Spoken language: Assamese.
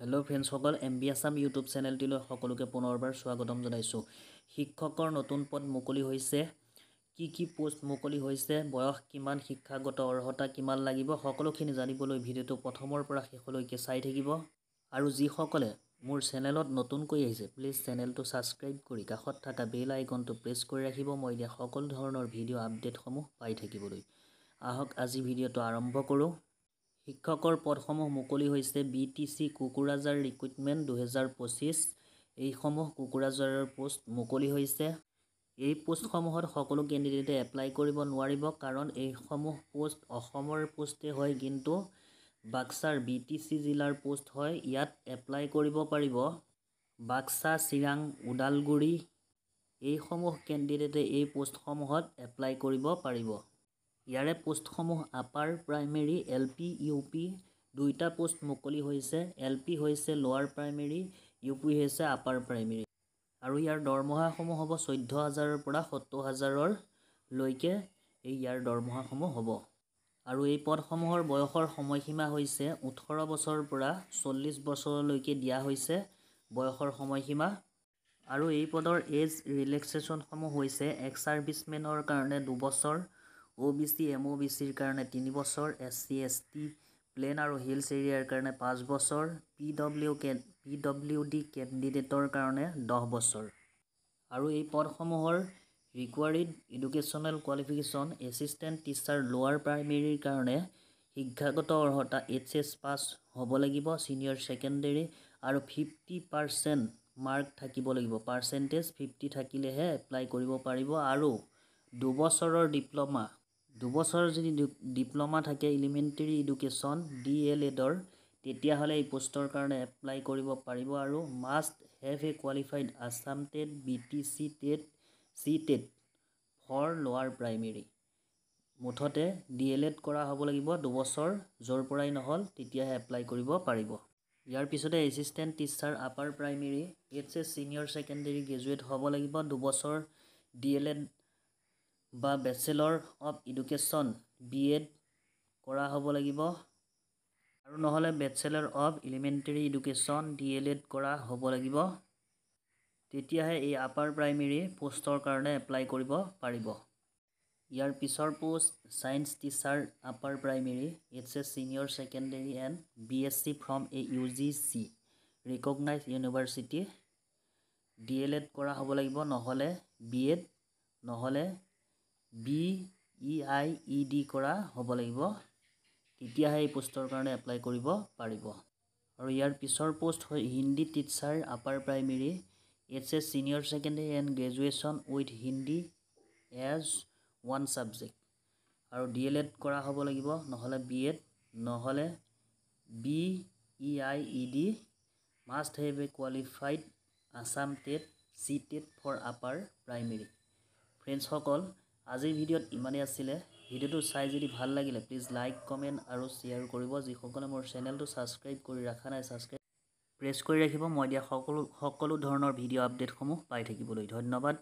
হেল্ল' ফ্ৰেণ্ডসকল, MB আছাম ইউটিউব চেনেলটিলৈ সকলোকে পুনৰবাৰ স্বাগতম জনাইছোঁ। শিক্ষকৰ নতুন পদ মুকলি হৈছে। কি পোষ্ট মুকলি হৈছে, বয়স কিমান, শিক্ষাগত অৰ্হতা কিমান লাগিব, সকলোখিনি জানিবলৈ ভিডিঅ'টো প্ৰথমৰ পৰা শেষলৈকে চাই থাকিব। আৰু যিসকলে মোৰ চেনেলত নতুনকৈ আহিছে, প্লিজ চেনেলটো ছাবস্ক্ৰাইব কৰি কাষত থকা বেল আইকনটো প্ৰেছ কৰি ৰাখিব, মই দিয়া সকলো ধৰণৰ ভিডিঅ' আপডেটসমূহ পাই থাকিবলৈ। আহক আজি ভিডিঅ'টো আৰম্ভ কৰোঁ। শিক্ষকৰ পদসমূহ মুকলি হৈছে। BTC Kokrajhar recruitment 2025। এইসমূহ কুকুৰাঝাৰৰ পোষ্ট মুকলি হৈছে। এই পোষ্টসমূহত সকলো কেণ্ডিডেটে এপ্লাই কৰিব নোৱাৰিব, কাৰণ এইসমূহ পোষ্ট অসমৰ পোষ্টে হয়, কিন্তু বাক্সাৰ BTC জিলাৰ পোষ্ট হয়। ইয়াত এপ্লাই কৰিব পাৰিব বাক্সা, চিৰাং, ওদালগুৰি। এইসমূহ কেণ্ডিডেটে এই পোষ্টসমূহত এপ্লাই কৰিব পাৰিব। ইয়াৰে পোষ্টসমূহ আপাৰ প্ৰাইমেৰী, LP, UP দুইটা পোষ্ট মুকলি হৈছে। LP হৈছে লোৱাৰ প্ৰাইমেৰী, UP হৈছে আপাৰ প্ৰাইমেৰী। আৰু ইয়াৰ দৰমহাসমূহ হ'ব 14,000ৰ পৰা 70,000 লৈকে ইয়াৰ দৰমহাসমূহ হ'ব। আৰু এই পদসমূহৰ বয়সৰ সময়সীমা হৈছে 18 বছৰৰ পৰা 40 বছৰলৈকে দিয়া হৈছে বয়সৰ সময়সীমা। আৰু এই পদৰ এজ ৰিলেক্সেশ্যনসমূহ হৈছে এক্স ছাৰ্ভিচমেনৰ কাৰণে 2 বছৰ, OBC MOBCৰ কাৰণে 3 বছৰ, SC ST প্লেন আৰু হিলছ এৰিয়াৰ কাৰণে 5 বছৰ, PWD কেণ্ডিডেটৰ কাৰণে 10 বছৰ। আৰু এই পদসমূহৰ ৰিকুৱাৰিড এডুকেশ্যনেল কোৱালিফিকেশ্যন: এছিষ্টেণ্ট টিচাৰ লোৱাৰ প্ৰাইমেৰীৰ কাৰণে শিক্ষাগত অৰ্হতা HS পাছ হ'ব লাগিব, ছিনিয়ৰ ছেকেণ্ডেৰী, আৰু 50% মাৰ্ক থাকিব লাগিব। পাৰ্চেণ্টেজ 50 থাকিলেহে এপ্লাই কৰিব পাৰিব। আৰু 2 বছৰৰ ডিপ্ল'মা, 2 বছৰৰ যদি ডিপ্ল'মা থাকে এলিমেণ্টেৰী এডুকেশ্যন DLEDৰ, তেতিয়াহ'লে এই পোষ্টৰ কাৰণে এপ্লাই কৰিব পাৰিব। আৰু must have a qualified Assam TET, BTC TET, CTET for lower primary. মুঠতে DLED কৰা হ'ব লাগিব 2 বছৰ, য'ৰ পৰাই নহ'ল তেতিয়াহে এপ্লাই কৰিব পাৰিব। ইয়াৰ পিছতে assistant teacher upper primary, HS senior secondary graduate হ'ব লাগিব, 2 বছৰ DLED বা বেচেলৰ অৱ এডুকেশ্যন BEd কৰা হ'ব লাগিব, আৰু নহ'লে bachelor of elementary education DLED কৰা হ'ব লাগিব। তেতিয়াহে এই আপাৰ প্ৰাইমেৰী পোষ্টৰ কাৰণে এপ্লাই কৰিব পাৰিব। ইয়াৰ পিছৰ post science teacher upper primary, HS senior secondary and BSc from A UGC recognise university, DLED কৰা হ'ব লাগিব, নহ'লে BEd, নহ'লে BEIED কৰা হ'ব লাগিব। তেতিয়াহে এই পোষ্টৰ কাৰণে এপ্লাই কৰিব পাৰিব। আৰু ইয়াৰ পিছৰ পোষ্ট হয় Hindi teacher upper primary, HS senior secondary and graduation with Hindi as 1 subject, আৰু DLED কৰা হ'ব লাগিব, নহ'লে BEd, নহ'লে BEIED। Must have a qualified Assam TET, CTET for upper primary. ফ্ৰেণ্ডসকল, আজিৰ ভিডিঅ'ত ইমানেই আছিলে। ভিডিঅ'টো চাই যদি ভাল লাগিলে প্লিজ লাইক, কমেণ্ট আৰু শ্বেয়াৰ কৰিব। যিসকলে মোৰ চেনেলটো ছাবস্ক্ৰাইব কৰি ৰখা নাই, ছাবস্ক্ৰাইব প্ৰেছ কৰি ৰাখিব, মই দিয়া সকলো ধৰণৰ ভিডিঅ' আপডেটসমূহ পাই থাকিবলৈ। ধন্যবাদ।